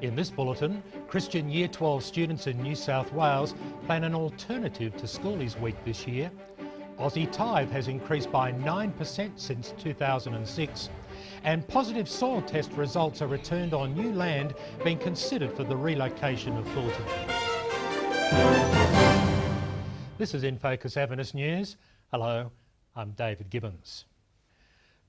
In this bulletin, Christian Year 12 students in New South Wales plan an alternative to Schoolies Week this year. Aussie Tithe has increased by 9% since 2006, and positive soil test results are returned on new land being considered for the relocation of Fulton. This is InFocus Adventist News. Hello, I'm David Gibbons.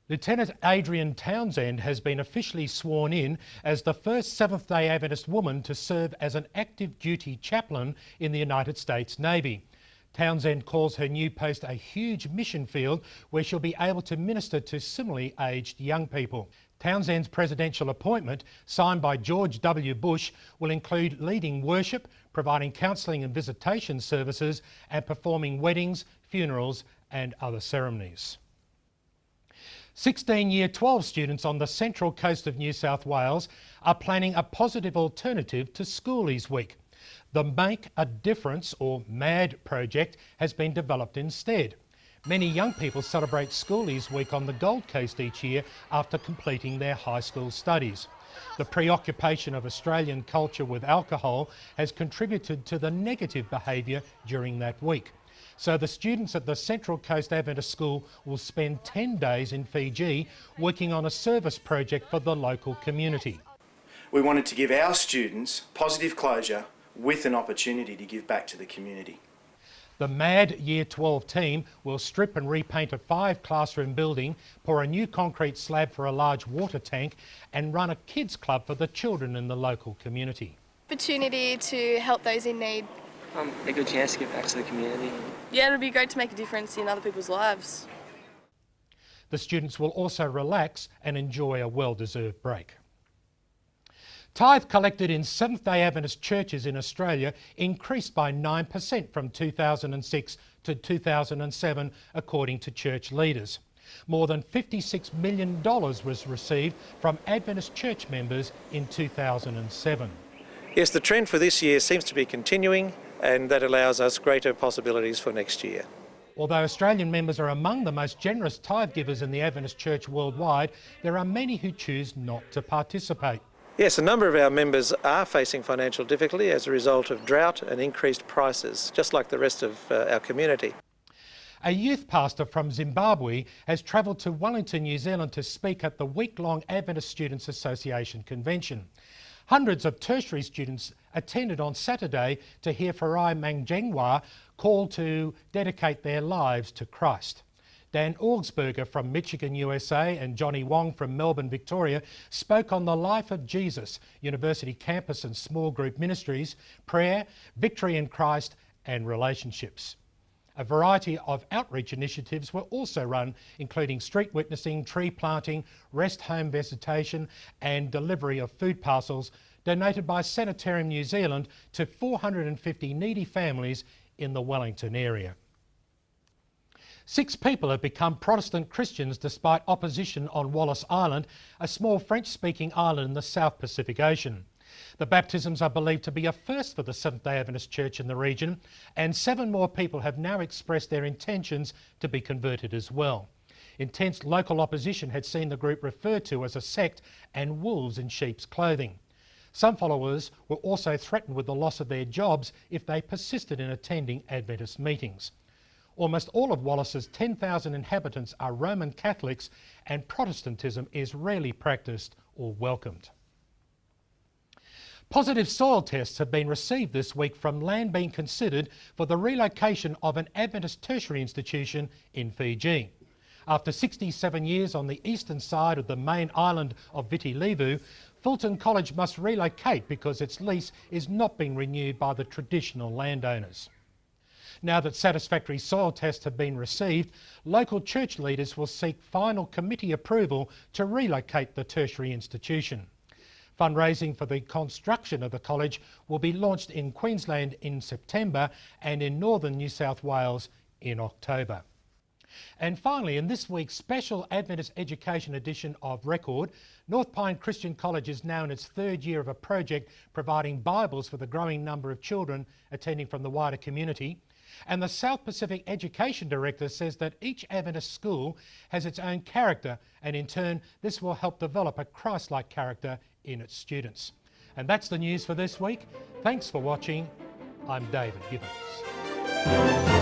Lieutenant Adrian Townsend has been officially sworn in as the first Seventh-day Adventist woman to serve as an active duty chaplain in the United States Navy. Townsend calls her new post a huge mission field where she'll be able to minister to similarly aged young people. Townsend's presidential appointment, signed by George W. Bush, will include leading worship, providing counselling and visitation services, and performing weddings, funerals and other ceremonies. 16 Year 12 students on the central coast of New South Wales are planning a positive alternative to Schoolies Week. The Make a Difference, or MAD project, has been developed instead. Many young people celebrate Schoolies Week on the Gold Coast each year after completing their high school studies. The preoccupation of Australian culture with alcohol has contributed to the negative behaviour during that week. So the students at the Central Coast Adventist School will spend 10 days in Fiji working on a service project for the local community. We wanted to give our students positive closure with an opportunity to give back to the community. The MAD Year 12 team will strip and repaint a 5-classroom building, pour a new concrete slab for a large water tank and run a kids club for the children in the local community. Opportunity to help those in need. A good chance to give back to the community. Yeah, it'll be great to make a difference in other people's lives. The students will also relax and enjoy a well-deserved break. Tithe collected in Seventh-day Adventist churches in Australia increased by 9% from 2006 to 2007, according to church leaders. More than $56 million was received from Adventist church members in 2007. Yes, the trend for this year seems to be continuing, and that allows us greater possibilities for next year. Although Australian members are among the most generous tithe givers in the Adventist Church worldwide, there are many who choose not to participate. Yes, a number of our members are facing financial difficulty as a result of drought and increased prices, just like the rest of our community. A youth pastor from Zimbabwe has travelled to Wellington, New Zealand to speak at the week-long Adventist Students Association convention. Hundreds of tertiary students attended on Saturday to hear Farai Mangjengwa call to dedicate their lives to Christ. Dan Augsburger from Michigan, USA, and Johnny Wong from Melbourne, Victoria, spoke on the life of Jesus, university campus and small group ministries, prayer, victory in Christ, and relationships. A variety of outreach initiatives were also run, including street witnessing, tree planting, rest home visitation and delivery of food parcels donated by Sanitarium New Zealand to 450 needy families in the Wellington area. 6 people have become Protestant Christians despite opposition on Wallis Island, a small French-speaking island in the South Pacific Ocean. The baptisms are believed to be a first for the Seventh-day Adventist Church in the region, and 7 more people have now expressed their intentions to be converted as well. Intense local opposition had seen the group referred to as a sect and wolves in sheep's clothing. Some followers were also threatened with the loss of their jobs if they persisted in attending Adventist meetings. Almost all of Wallis's 10,000 inhabitants are Roman Catholics, and Protestantism is rarely practiced or welcomed. Positive soil tests have been received this week from land being considered for the relocation of an Adventist tertiary institution in Fiji. After 67 years on the eastern side of the main island of Viti Levu, Fulton College must relocate because its lease is not being renewed by the traditional landowners. Now that satisfactory soil tests have been received, local church leaders will seek final committee approval to relocate the tertiary institution. Fundraising for the construction of the college will be launched in Queensland in September and in northern New South Wales in October. And finally, in this week's special Adventist Education edition of Record, North Pine Christian College is now in its 3rd year of a project providing Bibles for the growing number of children attending from the wider community. And the South Pacific Education Director says that each Adventist school has its own character, and in turn this will help develop a Christ-like character in its students. And that's the news for this week. Thanks for watching. I'm David Gibbons.